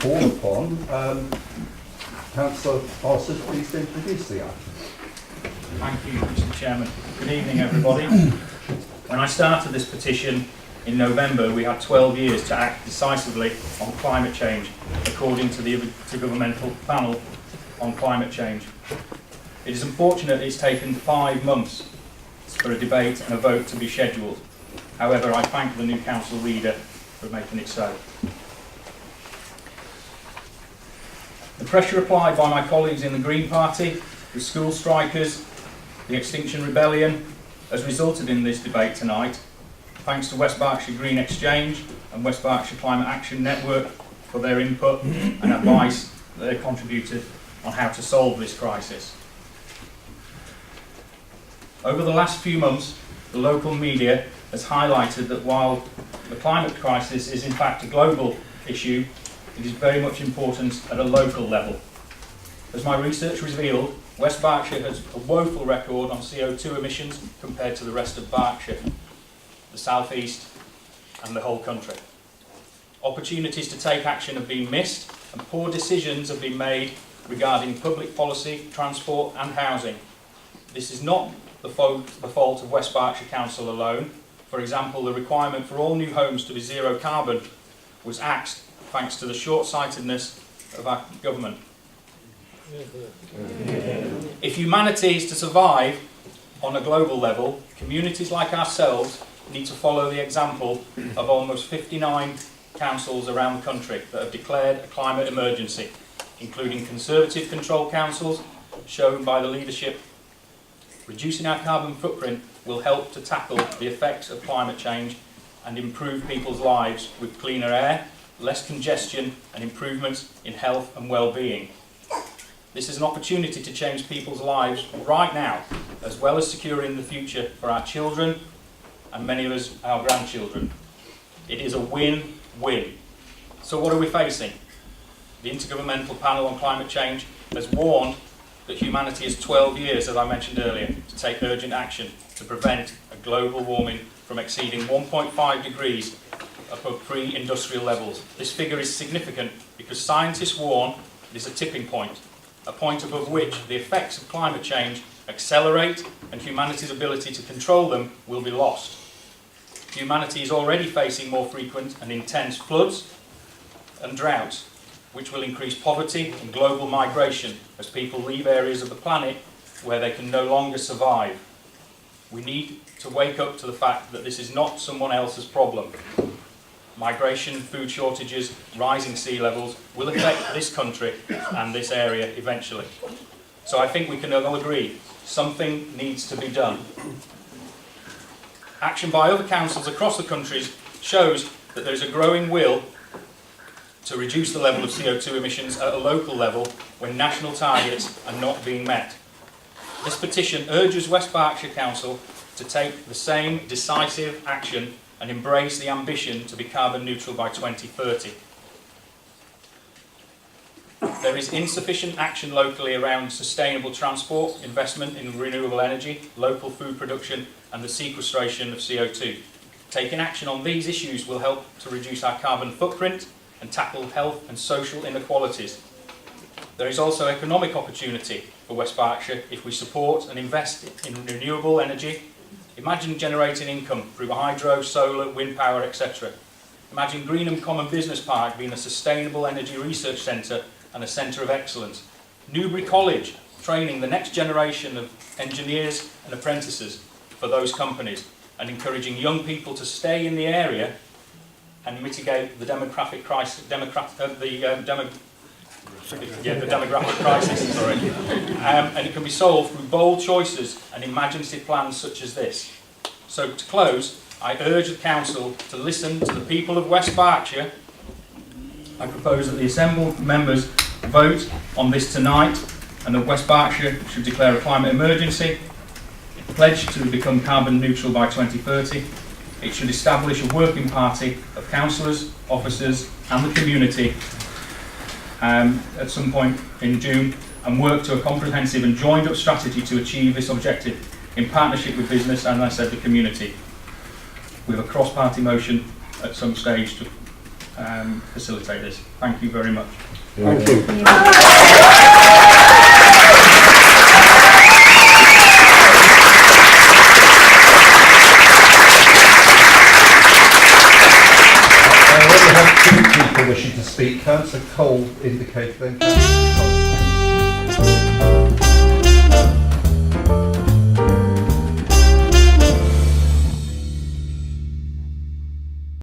Call upon Councillor Ossett, please to introduce the item. Thank you, Mr. Chairman. Good evening, everybody. When I started this petition in November, we had 12 years to act decisively on climate change, according to the Intergovernmental Panel on Climate Change. It is unfortunate it's taken 5 months for a debate and a vote to be scheduled. However, I thank the new council leader for making it so. The pressure applied by my colleagues in the Green Party, the school strikers, the Extinction Rebellion has resulted in this debate tonight, thanks to West Berkshire Green Exchange and West Berkshire Climate Action Network for their input and advice that they contributed on how to solve this crisis. Over the last few months, the local media has highlighted that while the climate crisis is in fact a global issue, it is very much important at a local level. As my research revealed, West Berkshire has a woeful record on CO2 emissions compared to the rest of Berkshire, the South East and the whole country. Opportunities to take action have been missed and poor decisions have been made regarding public policy, transport and housing. This is not the fault of West Berkshire Council alone. For example, the requirement for all new homes to be zero carbon was axed thanks to the short-sightedness of our government. If humanity is to survive on a global level, communities like ourselves need to follow the example of almost 59 councils around the country that have declared a climate emergency, including Conservative control councils shown by the leadership. Reducing our carbon footprint will help to tackle the effects of climate change and improve people's lives with cleaner air, less congestion and improvements in health and well-being. This is an opportunity to change people's lives right now, as well as securing the future for our children and many of us, our grandchildren. It is a win-win. So what are we facing? The Intergovernmental Panel on Climate Change has warned that humanity has 12 years, as I mentioned earlier, to take urgent action to prevent a global warming from exceeding 1.5 degrees above pre-industrial levels. This figure is significant because scientists warn it is a tipping point, a point above which the effects of climate change accelerate and humanity's ability to control them will be lost. Humanity is already facing more frequent and intense floods and droughts, which will increase poverty and global migration as people leave areas of the planet where they can no longer survive. We need to wake up to the fact that this is not someone else's problem. Migration, food shortages, rising sea levels will affect this country and this area eventually. So I think we can all agree something needs to be done. Action by other councils across the country shows that there is a growing will to reduce the level of CO2 emissions at a local level when national targets are not being met. This petition urges West Berkshire Council to take the same decisive action and embrace the ambition to be carbon neutral by 2030. There is insufficient action locally around sustainable transport, investment in renewable energy, local food production and the sequestration of CO2. Taking action on these issues will help to reduce our carbon footprint and tackle health and social inequalities. There is also economic opportunity for West Berkshire if we support and invest in renewable energy. Imagine generating income through hydro, solar, wind power, etc. Imagine Greenham Common Business Park being a sustainable energy research centre and a centre of excellence. Newbury College training the next generation of engineers and apprentices for those companies, and encouraging young people to stay in the area and mitigate the demographic crisis. The demographic crisis. Sorry, and it can be solved through bold choices and imaginative plans such as this. So to close, I urge the council to listen to the people of West Berkshire. I propose that the assembled members vote on this tonight, and that West Berkshire should declare a climate emergency, pledge to become carbon neutral by 2030. It should establish a working party of councillors, officers and the community at some point in June, and work to a comprehensive and joined up strategy to achieve this objective in partnership with business and, as I said, the community, with a cross-party motion at some stage to facilitate this. Thank you very much. Thank you. I already have two people wishing to speak. Councillor Cole indicated then. Councillor Cole.